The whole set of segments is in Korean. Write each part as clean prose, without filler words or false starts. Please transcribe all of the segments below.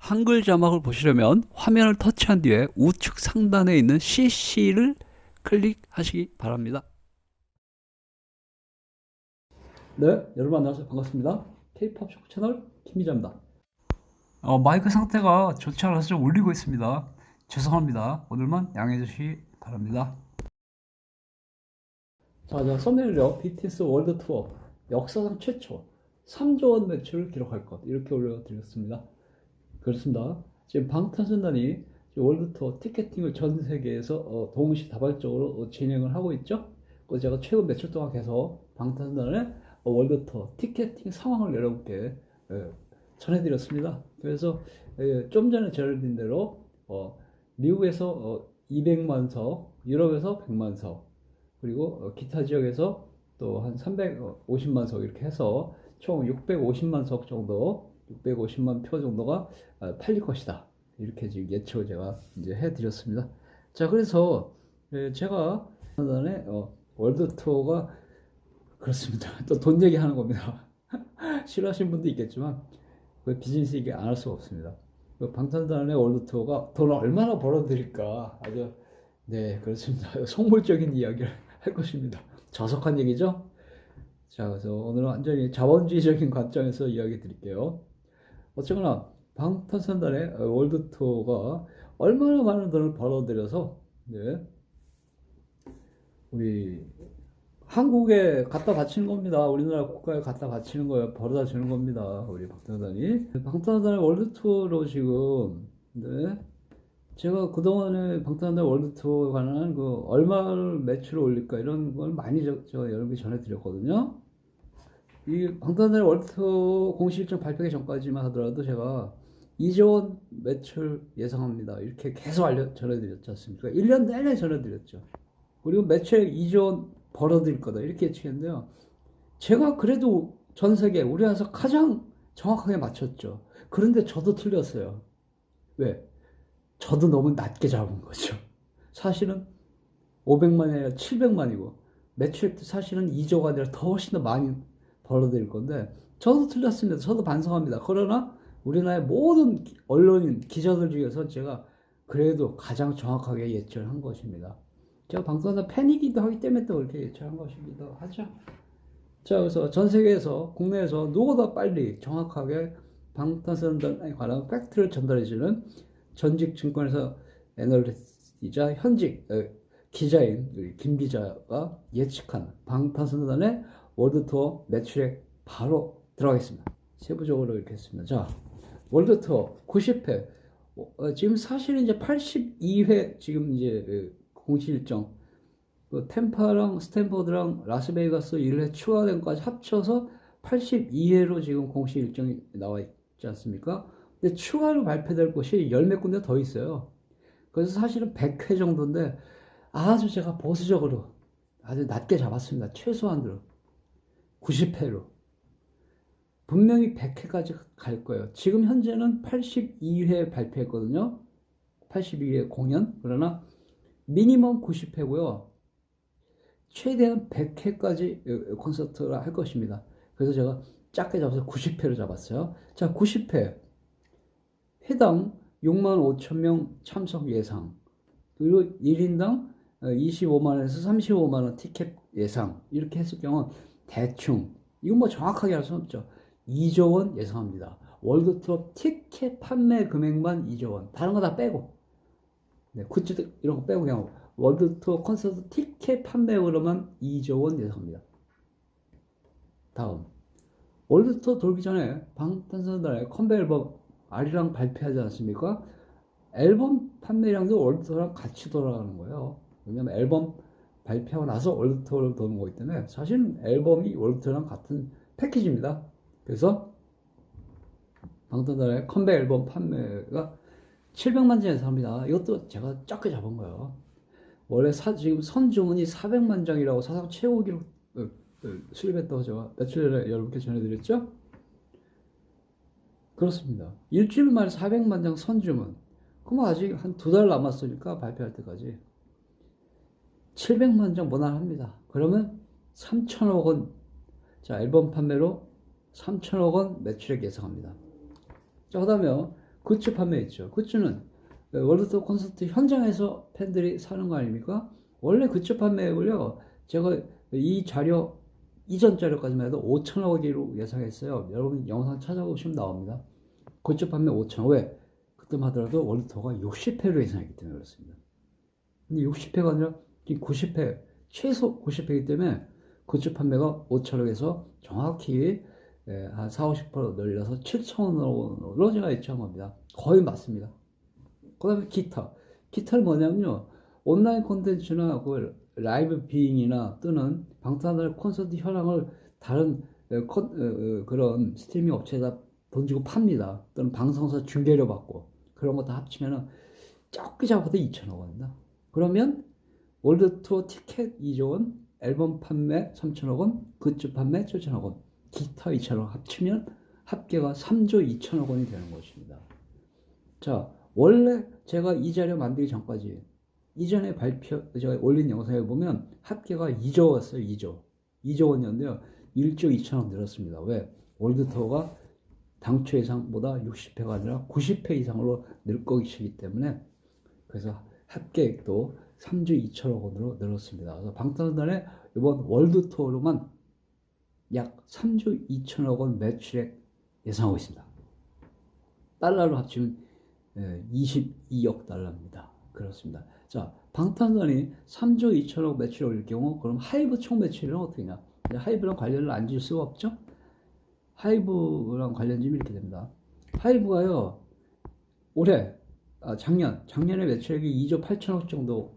한글 자막을 보시려면 화면을 터치한 뒤에 우측 상단에 있는 CC를 클릭하시기 바랍니다. 네, 여러분 안녕하세요. 반갑습니다. K-POP 쇼크 채널 김기자입니다. 마이크 상태가 좋지 않아서 좀 울리고 있습니다. 죄송합니다. 오늘만 양해해 주시기 바랍니다. 자, 썸네일요. BTS 월드 투어 역사상 최초 3조 원 매출을 기록할 것 이렇게 올려드렸습니다. 그렇습니다. 지금 방탄소년단이 월드 투어 티켓팅을 전 세계에서 동시다발적으로 진행을 하고 있죠. 그래서 제가 최근 며칠 동안 계속 방탄소년단의 월드 투어 티켓팅 상황을 여러분께 전해드렸습니다. 그래서 좀 전에 전해드린 대로 미국에서 200만 석, 유럽에서 100만 석, 그리고 기타 지역에서 또 한 350만 석 이렇게 해서 총 650만 석 정도, 650만 표 정도가 팔릴 것이다. 이렇게 지금 예측을 제가 이제 해드렸습니다. 자, 그래서 제가 단의 월드 투어가 그렇습니다. 또 돈 얘기하는 겁니다. 싫어하시는 분도 있겠지만 그 비즈니스 얘기 안 할 수가 없습니다. 그 방탄소년단의 월드 투어가 돈을 얼마나 벌어들일까 아주 네 그렇습니다. 속물적인 이야기를 할 것입니다. 자석한 얘기죠. 자, 그래서 오늘은 완전히 자본주의적인 관점에서 이야기 드릴게요. 어쨌거나 방탄소년단의 월드 투어가 얼마나 많은 돈을 벌어들여서 네, 우리 한국에 갖다 바치는 겁니다. 우리나라 국가에 갖다 바치는 거예요. 벌어다 주는 겁니다. 우리 방탄소년단이. 방탄소년단의 월드 투어로 지금 네, 제가 그동안에 방탄소년단 월드 투어에 관한 그 얼마를 매출을 올릴까 이런 걸 많이 제가 여러분께 전해드렸거든요. 이 방탄소년단 월드 투어 공식 일정 발표하기 전까지만 하더라도 제가 2조 원 매출 예상합니다. 이렇게 계속 전해드렸지 않습니까? 1년 내내 전해드렸죠. 그리고 매출 2조 원 벌어들일 거다 이렇게 예측했는데요. 제가 그래도 전 세계 우리나라에서 가장 정확하게 맞췄죠. 그런데 저도 틀렸어요. 왜? 저도 너무 낮게 잡은 거죠. 사실은 500만이 아니라 700만이고 매출액도 사실은 2조가 아니라 더 훨씬 더 많이 벌어들일 건데 저도 틀렸습니다. 저도 반성합니다. 그러나 우리나라의 모든 언론인, 기자들 중에서 제가 그래도 가장 정확하게 예측을 한 것입니다. 제가 방송사 팬이기도 하기 때문에 또 그렇게 예측한 것이기도 하죠. 자, 그래서 전 세계에서, 국내에서 누구보다 빨리 정확하게 방탄소년단에 관한 팩트를 전달해주는 전직 증권회사 애널리스트이자 현직 기자인 우리 김 기자가 예측한 방탄소년단의 월드 투어 매출액 바로 들어가겠습니다. 세부적으로 이렇게 했습니다. 자, 월드 투어 90회. 지금 사실은 이제 82회 지금 이제 공식 일정. 그 템파랑 스탠퍼드랑 라스베이거스 1회 추가된 것까지 합쳐서 82회로 지금 공식 일정이 나와 있지 않습니까? 근데 추가로 발표될 곳이 열 몇 군데 더 있어요. 그래서 사실은 100회 정도인데 아주 제가 보수적으로 아주 낮게 잡았습니다. 최소한으로 90회로. 분명히 100회까지 갈 거예요. 지금 현재는 82회 발표했거든요. 82회 공연. 그러나 미니멈 90회고요. 최대한 100회까지 콘서트를 할 것입니다. 그래서 제가 작게 잡아서 90회로 잡았어요. 자, 90회. 회당 6만 5천 명 참석 예상. 그리고 1인당 25만원에서 35만원 티켓 예상. 이렇게 했을 경우 대충, 이건 뭐 정확하게 할 수는 없죠. 2조 원 예상합니다. 월드 투어 티켓 판매 금액만 2조 원. 다른 거 다 빼고. 네, 굿즈 이런 거 빼고 그냥 월드 투어 콘서트 티켓 판매으로만 2조 원 예상합니다. 다음. 월드 투어 돌기 전에 방탄소년단의 컴백 앨범 아리랑 발표하지 않습니까? 앨범 판매량도 월드 투어랑 같이 돌아가는 거예요. 왜냐면 앨범 발표하고 나서 월드 투어를 도는 거기 때문에 사실 앨범이 월드 투어랑 같은 패키지입니다. 그래서 방탄소년단의 컴백 앨범 판매가 700만 장 예상합니다. 이것도 제가 작게 잡은 거예요. 원래 지금 선주문이 400만 장이라고 사상 최고 기록 수립했다고 제가 며칠 전에 여러분께 전해드렸죠? 그렇습니다. 일주일 만에 400만 장 선주문. 그럼 아직 한 2달 남았으니까 발표할 때까지 700만 장 무난합니다. 그러면 3천억 원. 자, 앨범 판매로 3천억 원 매출액 예상합니다. 자, 그 다음에 굿즈 판매 있죠. 굿즈는 월드투어 콘서트 현장에서 팬들이 사는 거 아닙니까? 원래 굿즈 판매액을요, 제가 이 자료, 이전 자료까지만 해도 5천억 원으로 예상했어요. 여러분 영상 찾아보시면 나옵니다. 굿즈 판매 5천억. 왜? 그때만 하더라도 월드투어가 60회로 예상했기 때문에 그렇습니다. 근데 60회가 아니라 90회, 최소 90회이기 때문에 굿즈 판매가 5천억에서 정확히 한 4, 50% 늘려서 7천원으로 제가 예측한 겁니다. 거의 맞습니다. 그 다음에 기타. 기타는 뭐냐면요, 온라인 콘텐츠나 그 라이브 비잉이나 또는 방탄소년단 콘서트 현황을 다른 그런 스트리밍 업체에다 돈 주고 팝니다. 또는 방송사 중계료 받고 그런 거 다 합치면은 적게 잡아도 2천억 원입니다. 그러면 월드 투어 티켓 2조 원, 앨범 판매 3천억 원, 굿즈 판매 7천억 원, 기타 2천억 원 합치면 합계가 3조 2천억 원이 되는 것입니다. 자, 원래 제가 이 자료 만들기 전까지 이전에 제가 올린 영상에 보면 합계가 2조였어요. 2조 원이었는데요. 1조 2천억 늘었습니다. 왜? 월드 투어가 당초 예상보다 60회가 아니라 90회 이상으로 늘 것이기 때문에, 그래서 합계액도 3조 2천억 원으로 늘었습니다. 그래서 방탄소년단의 이번 월드 투어로만 약 3조 2천억 원 매출액 예상하고 있습니다. 달러로 합치면 22억 달러입니다. 그렇습니다. 자, 방탄소년단이 3조 2천억 매출을 올릴 경우, 그럼 하이브 총 매출은 어떻게 되냐? 하이브랑 관련을 안 줄 수가 없죠? 하이브랑 관련 지면 이렇게 됩니다. 하이브가요, 작년에 매출액이 2조 8천억 정도,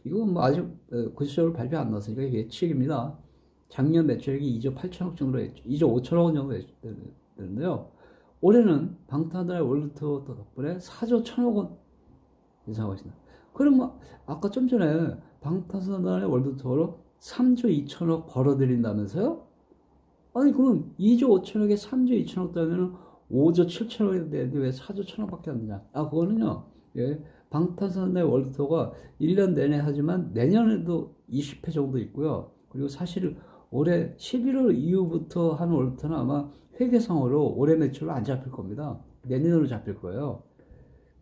이건 뭐 아직 구체적으로 발표 안 나왔으니까 예측입니다. 작년 매출액이 2조 8천억 정도로 했죠. 2조 5천억 원 정도 했는데요. 올해는 방탄소년단의 월드 투어 덕분에 4조 1천억 원 예상하고 있습니다. 그럼 뭐 아까 좀 전에 방탄소년단의 월드 투어로 3조 2천억 벌어들인다면서요? 아니 그럼 2조 5천억에 3조 2천억 되면 5조 7천억이 되는데 왜 4조 1천억밖에 안 되냐? 그거는요, 방탄소년단의 월드 투어가 1년 내내 하지만 내년에도 20회 정도 있고요. 그리고 사실 올해 11월 이후부터 하는 월드 투어는 아마 회계상으로 올해 매출로 안 잡힐 겁니다. 내년으로 잡힐 거예요.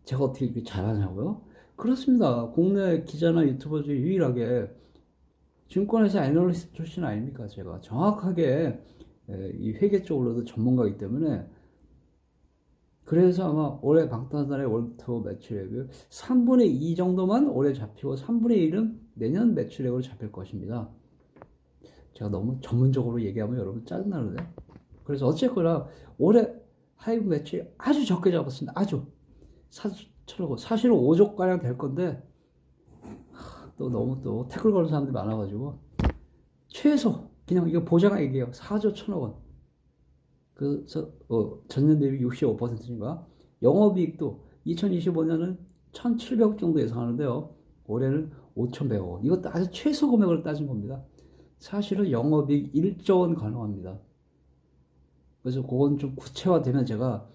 제가 어떻게 이렇게 잘하냐고요? 그렇습니다. 국내 기자나 유튜버 중에 유일하게 증권회사 애널리스트 출신 아닙니까? 제가 정확하게 이 회계 쪽으로도 전문가이기 때문에, 그래서 아마 올해 방탄소년단의 월드 투어 매출액을 3분의 2 정도만 올해 잡히고 3분의 1은 내년 매출액으로 잡힐 것입니다. 제가 너무 전문적으로 얘기하면 여러분 짜증나는데, 그래서 어쨌거나 올해 하이브 매출이 아주 적게 잡았습니다. 아주. 사실은 5조가량 될 건데, 또 너무 또 태클 거는 사람들이 많아가지고, 최소, 그냥 이거 보장한 얘기예요. 4조 1천억 원. 그래서, 전년 대비 65%인가? 영업이익도 2025년은 1,700억 정도 예상하는데요. 올해는 5,100억 원. 이것도 아주 최소 금액으로 따진 겁니다. 사실은 영업이익 1조 원 가능합니다. 그래서 그건 좀 구체화되면 제가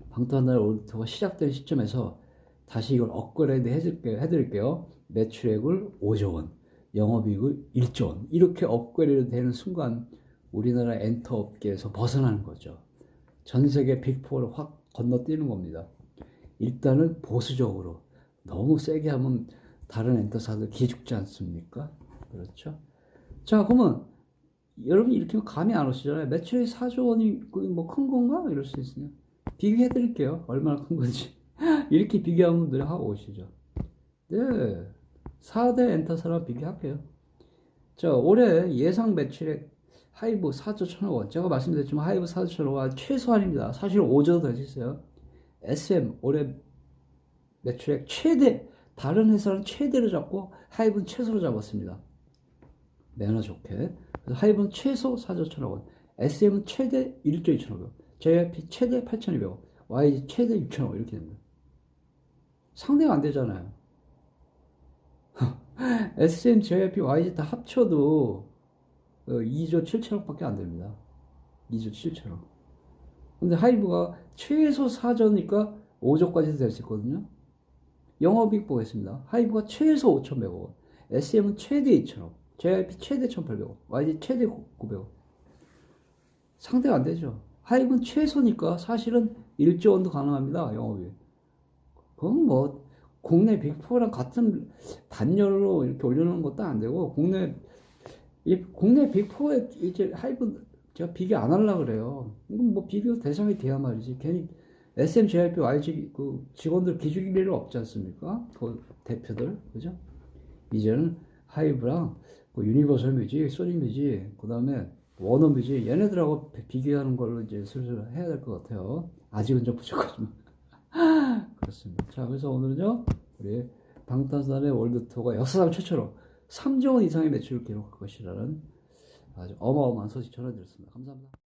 방탄소년단 월드 투어가 시작된 시점에서 다시 이걸 업그레이드 해드릴게요. 매출액을 5조 원, 영업이익을 1조 원, 이렇게 업그레이드 되는 순간 우리나라 엔터 업계에서 벗어나는 거죠. 전 세계 빅4를 확 건너뛰는 겁니다. 일단은 보수적으로 너무 세게 하면 다른 엔터사들 기죽지 않습니까? 그렇죠? 자, 그러면 여러분 이렇게 감이 안 오시잖아요. 매출이 4조 원이 뭐 큰 건가? 이럴 수 있으냐? 비교해 드릴게요. 얼마나 큰 건지. 이렇게 비교하면 노력하고 오시죠. 네. 4대 엔터사랑 비교할게요. 자, 올해 예상 매출액 하이브 4조 1천억 원. 제가 말씀드렸지만 하이브 4조 1천억 원 최소한입니다. 사실 5조도 될 수 있어요. SM 올해 매출액 최대, 다른 회사는 최대로 잡고 하이브는 최소로 잡았습니다. 매너 좋게. 그래서 하이브는 최소 4조 1천억 원, SM은 최대 1조 2천억 원, JYP 최대 8,200억, YG 최대 6천억 원, 이렇게 됩니다. 상대가 안 되잖아요. SM, JYP, YG 다 합쳐도 2조 7천억밖에 안 됩니다. 2조 7천억. 근데 하이브가 최소 4조니까 5조까지도 될 수 있거든요. 영업이익 보겠습니다. 하이브가 최소 5,100억 원, SM은 최대 2천억, JYP 최대 1,800억, YG 최대 900억. 상대가 안 되죠. 하이브는 최소니까 사실은 1조 원도 가능합니다. 영업이. 그건 뭐 국내 빅4랑 같은 단열로 이렇게 올려놓은 것도 안 되고 국내 빅4에 이제 하이브 제가 비교 안 하려고 그래요. 이건 뭐 비교 대상이 돼야 말이지. 괜히 SM, JYP, YG 그 직원들 기죽일 일은 없지 않습니까? 그 대표들 그죠? 이제는 하이브랑 그 유니버설 뮤직, 소니 뮤직, 그 다음에 워너 뮤직 얘네들하고 비교하는 걸로 이제 슬슬 해야 될 것 같아요. 아직은 좀 부족하지만 그렇습니다. 자, 그래서 오늘은요 우리 방탄소년단의 월드 투어가 역사상 최초로 3조 원 이상의 매출을 기록할 것이라는 아주 어마어마한 소식 전해드렸습니다. 감사합니다.